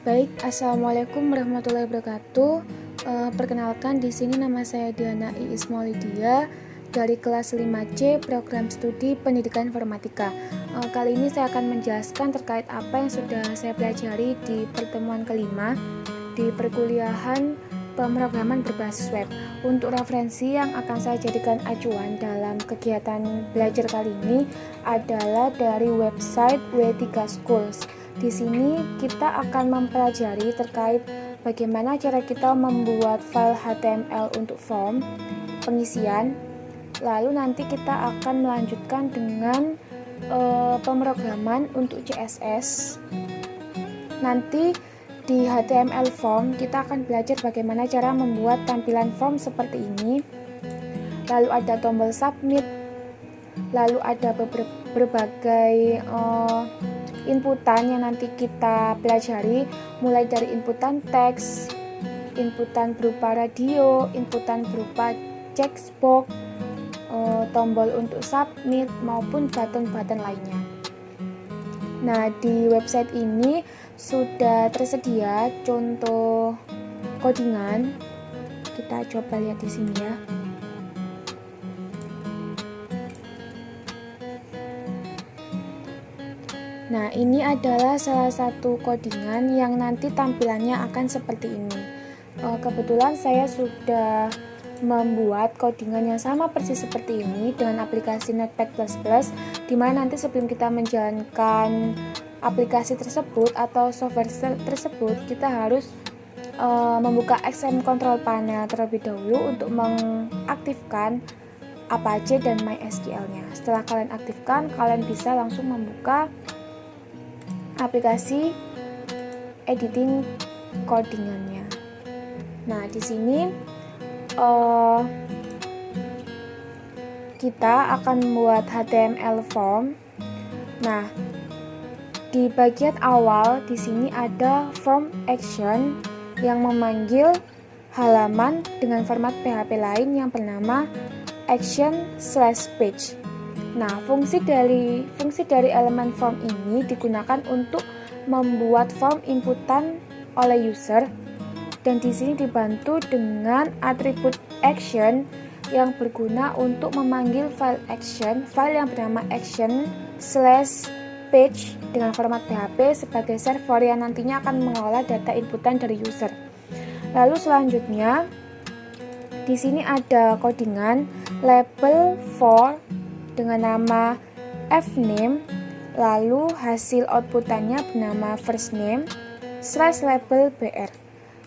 Baik, assalamualaikum warahmatullahi wabarakatuh. Perkenalkan, di sini nama saya Diana Iis Maulidia dari kelas 5C Program Studi Pendidikan Informatika. Kali ini saya akan menjelaskan terkait apa yang sudah saya pelajari di pertemuan kelima di perkuliahan pemrograman berbasis web. Untuk referensi yang akan saya jadikan acuan dalam kegiatan belajar kali ini adalah dari website W3 Schools. Di sini kita akan mempelajari terkait bagaimana cara kita membuat file HTML untuk form pengisian. Lalu nanti kita akan melanjutkan dengan pemrograman untuk CSS. Nanti di HTML form kita akan belajar bagaimana cara membuat tampilan form seperti ini. Lalu ada tombol submit. Lalu ada berbagai inputan yang nanti kita pelajari, mulai dari inputan teks, inputan berupa radio, inputan berupa checkbox, tombol untuk submit maupun button-button lainnya. Nah, di website ini sudah tersedia contoh codingan. Kita coba lihat di sini ya. Nah, ini adalah salah satu codingan yang nanti tampilannya akan seperti ini. Kebetulan saya sudah membuat codingan yang sama persis seperti ini dengan aplikasi Notepad++, di mana nanti sebelum kita menjalankan aplikasi tersebut atau software tersebut, kita harus membuka XM Control Panel terlebih dahulu untuk mengaktifkan Apache dan MySQL-nya. Setelah kalian aktifkan, kalian bisa langsung membuka aplikasi editing codingannya. Nah, di sini kita akan membuat HTML form. Nah, di bagian awal di sini ada form action yang memanggil halaman dengan format PHP lain yang bernama action/page. Nah, fungsi dari elemen form ini digunakan untuk membuat form inputan oleh user, dan di sini dibantu dengan atribut action yang berguna untuk memanggil file action, file yang bernama action/page dengan format PHP sebagai server yang nantinya akan mengolah data inputan dari user. Lalu selanjutnya di sini ada codingan label for dengan nama fname, lalu hasil outputannya bernama firstname /label br.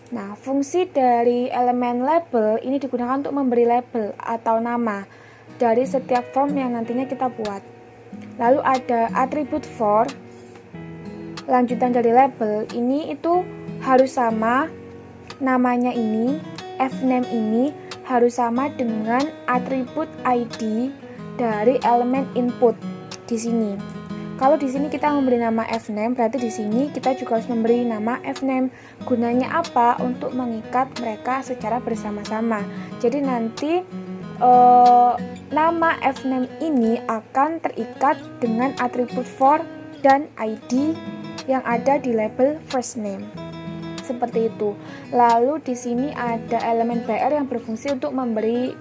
Nah, fungsi dari elemen label ini digunakan untuk memberi label atau nama dari setiap form yang nantinya kita buat. Lalu ada atribut for, lanjutan dari label ini itu harus sama, namanya ini, fname ini harus sama dengan atribut ID dari elemen input di sini. Kalau di sini kita memberi nama fname, berarti di sini kita juga harus memberi nama fname. Gunanya apa? Untuk mengikat mereka secara bersama-sama. Jadi nanti nama fname ini akan terikat dengan atribut for dan ID yang ada di label firstname. Seperti itu. Lalu di sini ada elemen br yang berfungsi untuk memberi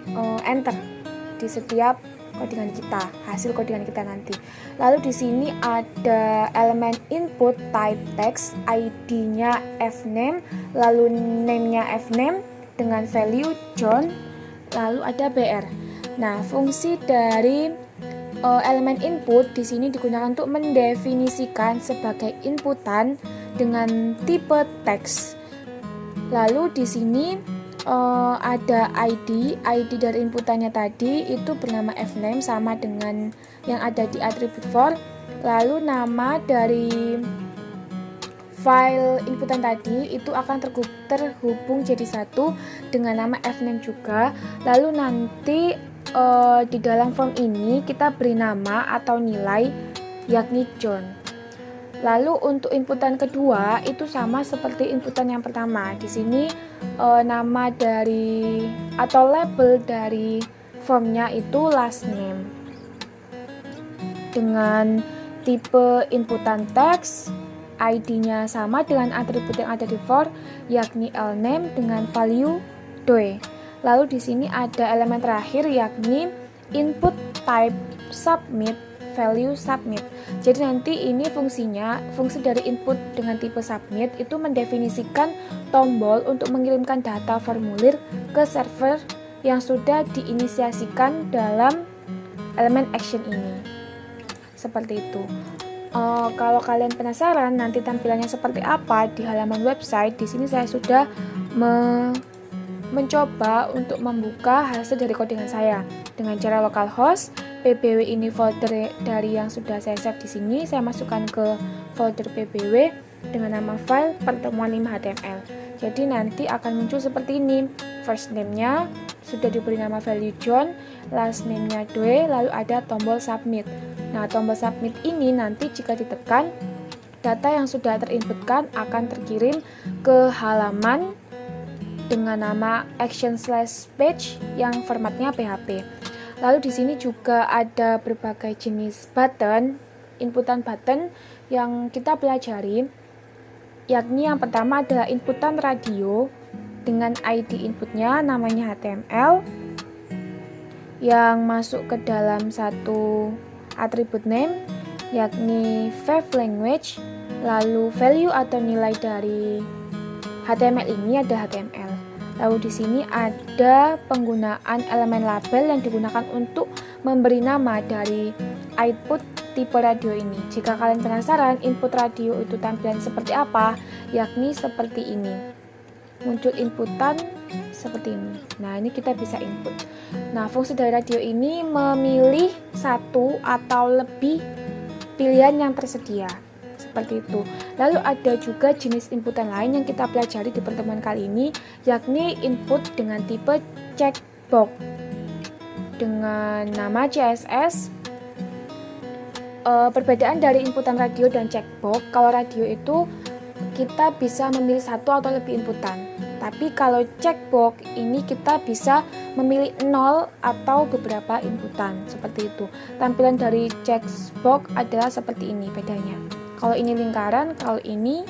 enter di setiap codingan kita, hasil codingan kita nanti. Lalu di sini ada elemen input type text, ID-nya fname, lalu name-nya fname dengan value John, lalu ada br. Nah, fungsi dari elemen input di sini digunakan untuk mendefinisikan sebagai inputan dengan tipe teks. Lalu di sini ada ID dari inputannya tadi itu bernama fname sama dengan yang ada di atribut for. Lalu nama dari file inputan tadi itu akan terhubung jadi satu dengan nama fname juga. Lalu nanti di dalam form ini kita beri nama atau nilai yakni John. Lalu untuk inputan kedua itu sama seperti inputan yang pertama. Di sini nama dari atau label dari formnya itu last name dengan tipe inputan teks, ID-nya sama dengan atribut yang ada di for, yakni lname dengan value doe. Lalu di sini ada elemen terakhir yakni input type submit value submit. Jadi nanti ini fungsi dari input dengan tipe submit itu mendefinisikan tombol untuk mengirimkan data formulir ke server yang sudah diinisiasikan dalam elemen action ini. Seperti itu. Kalau kalian penasaran nanti tampilannya seperti apa di halaman website, di sini saya sudah mencoba untuk membuka hasil dari codingan saya dengan cara localhost PBW. Ini folder dari yang sudah saya save di sini. Saya masukkan ke folder PBW dengan nama file pertemuan 5 HTML. Jadi nanti akan muncul seperti ini. First name-nya sudah diberi nama value John, last name-nya Doe, lalu ada tombol submit. Nah, tombol submit ini nanti jika ditekan, data yang sudah terinputkan akan terkirim ke halaman dengan nama action/page yang formatnya PHP. Lalu di sini juga ada berbagai jenis button, inputan button yang kita pelajari, yakni yang pertama adalah inputan radio dengan ID inputnya namanya HTML yang masuk ke dalam satu atribut name yakni Five Language, lalu value atau nilai dari HTML ini ada HTML. Lalu di sini ada penggunaan elemen label yang digunakan untuk memberi nama dari output tipe radio ini. Jika kalian penasaran input radio itu tampilan seperti apa, yakni seperti ini. Muncul inputan seperti ini. Nah, ini kita bisa input. Nah, fungsi dari radio ini memilih satu atau lebih pilihan yang tersedia. Seperti itu. Lalu ada juga jenis inputan lain yang kita pelajari di pertemuan kali ini, yakni input dengan tipe checkbox dengan nama CSS. Perbedaan dari inputan radio dan checkbox, kalau radio itu kita bisa memilih satu atau lebih inputan. Tapi kalau checkbox ini kita bisa memilih 0 atau beberapa inputan. Seperti itu. Tampilan dari checkbox adalah seperti ini bedanya. Kalau ini lingkaran, kalau ini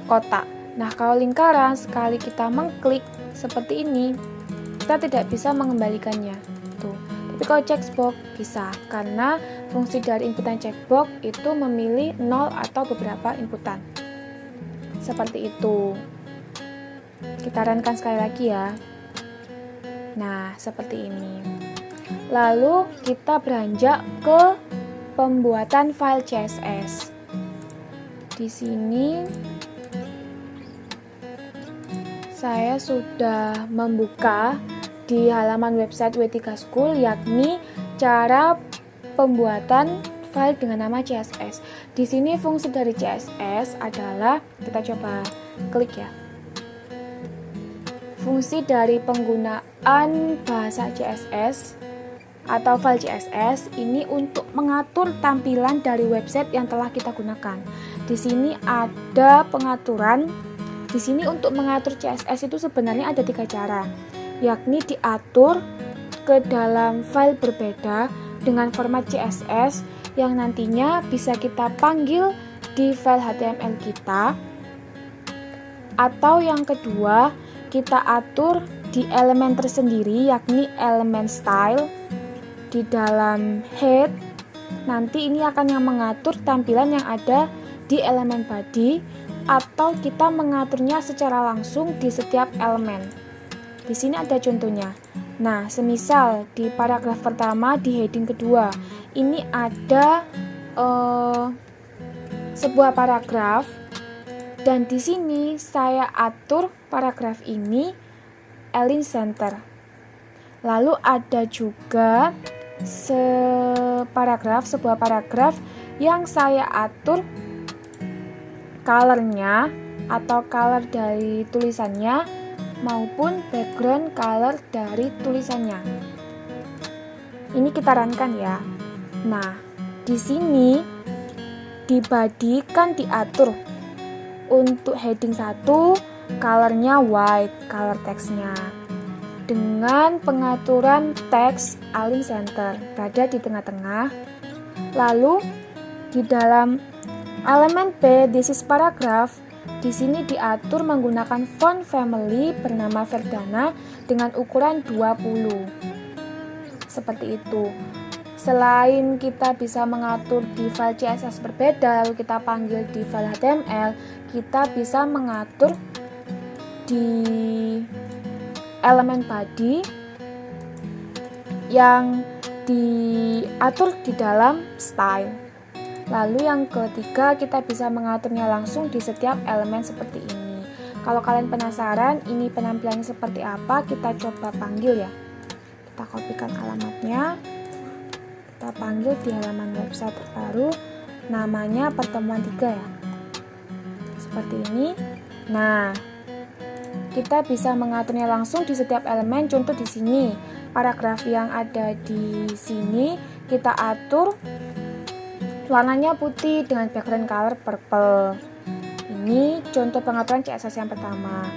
kotak. Nah, kalau lingkaran sekali kita mengklik seperti ini, kita tidak bisa mengembalikannya. Tuh. Tapi kalau checkbox bisa, karena fungsi dari inputan checkbox itu memilih 0 atau beberapa inputan. Seperti itu. Kita runkan sekali lagi ya. Nah, seperti ini. Lalu kita beranjak ke pembuatan file CSS. Di sini saya sudah membuka di halaman website W3 School, yakni cara pembuatan file dengan nama CSS. Di sini fungsi dari CSS adalah, kita coba klik ya. Fungsi dari penggunaan bahasa CSS atau file CSS ini untuk mengatur tampilan dari website yang telah kita gunakan. Di sini ada pengaturan. Di sini untuk mengatur CSS itu sebenarnya ada 3 cara, yakni diatur ke dalam file berbeda dengan format CSS yang nantinya bisa kita panggil di file HTML kita, atau yang kedua kita atur di elemen tersendiri yakni elemen style di dalam head. Nanti ini akan yang mengatur tampilan yang ada di elemen body, atau kita mengaturnya secara langsung di setiap elemen. Di sini ada contohnya. Nah, semisal di paragraf pertama di heading kedua ini ada sebuah paragraf, dan di sini saya atur paragraf ini align center. Lalu ada juga sebuah paragraf yang saya atur colornya atau color dari tulisannya maupun background color dari tulisannya. Ini kita runkan ya. Nah, di sini di body kan diatur untuk heading 1 colornya white, color teksnya, dengan pengaturan teks align center berada di tengah-tengah. Lalu di dalam Elemen B, this is paragraph. Di sini diatur menggunakan font family bernama Verdana dengan ukuran 20. Seperti itu. Selain kita bisa mengatur di file CSS berbeda, lalu kita panggil di file HTML, kita bisa mengatur di elemen body yang diatur di dalam style. Lalu yang ketiga, kita bisa mengaturnya langsung di setiap elemen seperti ini. Kalau kalian penasaran ini penampilannya seperti apa, kita coba panggil ya. Kita kopikan alamatnya, kita panggil di halaman website terbaru, namanya pertemuan 3 ya. Seperti ini. Nah, kita bisa mengaturnya langsung di setiap elemen. Contoh di sini, paragraf yang ada di sini kita atur warnanya putih dengan background color purple. Ini contoh pengaturan CSS yang pertama.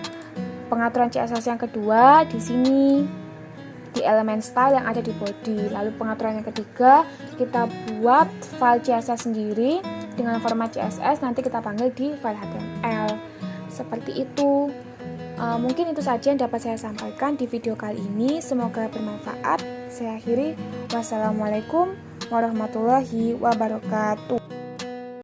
Pengaturan CSS yang kedua di sini di elemen style yang ada di body. Lalu pengaturan yang ketiga, kita buat file CSS sendiri dengan format CSS, nanti kita panggil di file HTML. Seperti itu. Mungkin itu saja yang dapat saya sampaikan di video kali ini. Semoga bermanfaat. Saya akhiri. Wassalamualaikum warahmatullahi wabarakatuh.